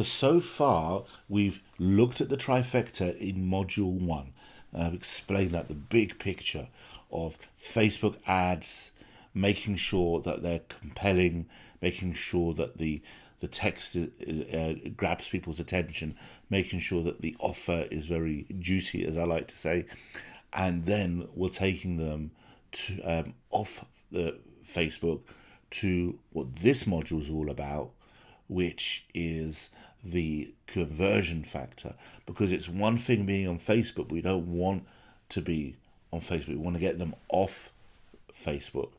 So far, we've looked at the trifecta in Module 1. I've explained that the big picture of Facebook ads, making sure that they're compelling, making sure that the text grabs people's attention, making sure that the offer is very juicy, as I like to say, and then we're taking them to off the Facebook to what this module is all about, which is the conversion factor. Because it's one thing being on Facebook, we don't want to be on Facebook. We want to get them off Facebook.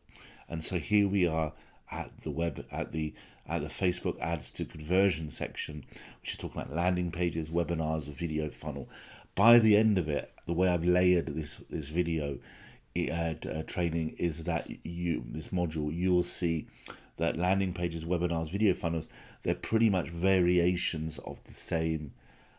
And so here we are at the Facebook ads to conversion section, which is talking about landing pages, webinars, a video funnel. By the end of it, the way I've layered this video training is that this module, you'll see that landing pages, webinars, video funnels, they're pretty much variations of the same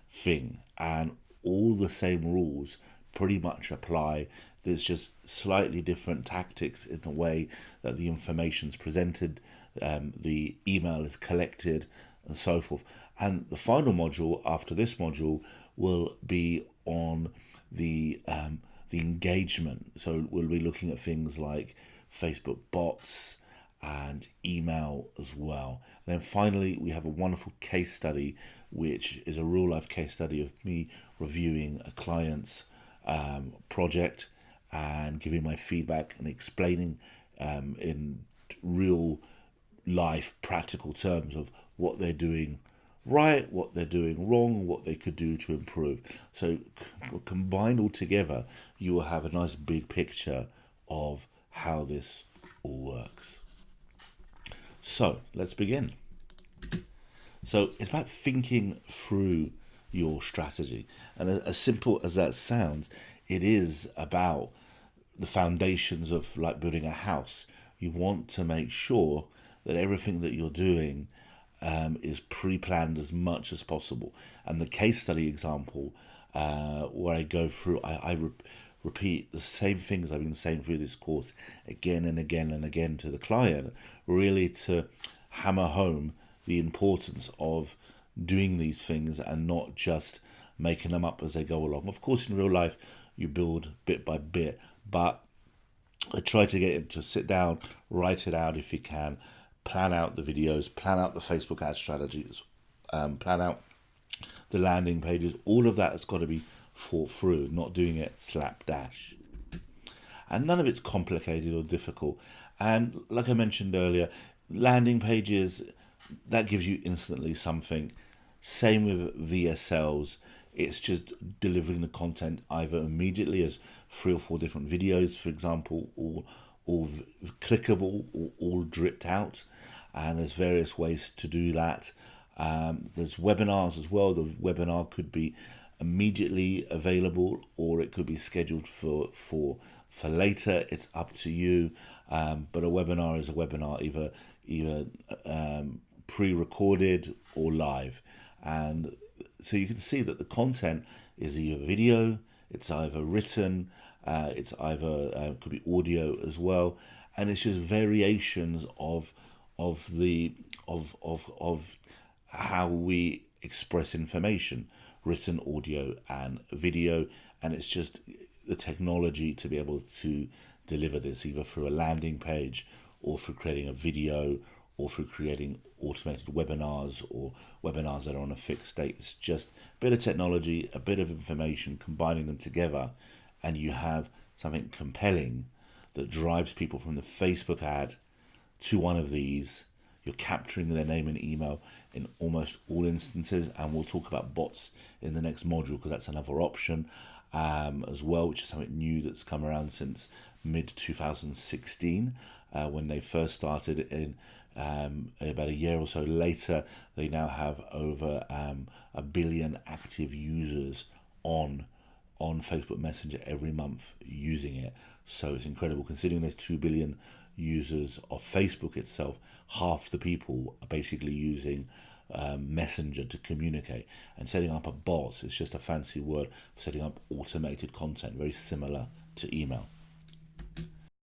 thing, and all the same rules pretty much apply. There's just slightly different tactics in the way that the information is presented, the email is collected, and so forth. And the final module after this module will be on the engagement. So we'll be looking at things like Facebook bots and email as well. And then finally, we have a wonderful case study, which is a real life case study of me reviewing a client's project and giving my feedback and explaining in real life practical terms of what they're doing right, what they're doing wrong, what they could do to improve. So combined all together, you will have a nice big picture of how this all works. So let's begin. So it's about thinking through your strategy. And as simple as that sounds, it is about the foundations of like building a house. You want to make sure that everything that you're doing is pre-planned as much as possible. And the case study example where I go through, I repeat the same things I've been saying through this course again and again and again to the client, really to hammer home the importance of doing these things and not just making them up as they go along. Of course, in real life, you build bit by bit, but I try to get him to sit down, write it out if you can, plan out the videos, plan out the Facebook ad strategies, plan out the landing pages. All of that has got to be thought through, not doing it slapdash. And none of it's complicated or difficult. And like I mentioned earlier, landing pages, that gives you instantly something. Same with VSLs. It's just delivering the content either immediately as 3 or 4 different videos, for example, or clickable, or all dripped out. And there's various ways to do that. There's webinars as well. The webinar could be immediately available, or it could be scheduled for later. It's up to you. But a webinar is a webinar, either pre-recorded or live. And so you can see that the content is either video, it's either written, it's either could be audio as well, and it's just variations of how we express information, written, audio, and video. And it's just the technology to be able to deliver this either through a landing page, or through creating a video, or through creating automated webinars, or webinars that are on a fixed date. It's just a bit of technology, a bit of information, combining them together, and you have something compelling that drives people from the Facebook ad to one of these. You're capturing their name and email in almost all instances, and we'll talk about bots in the next module, because that's another option as well, which is something new that's come around since mid-2016 when they first started. In about a year or so later, they now have over 1 billion active users on Facebook Messenger every month using it. So it's incredible, considering there's 2 billion users of Facebook itself. Half the people are basically using Messenger to communicate, and setting up a bot is just a fancy word for setting up automated content, very similar to email.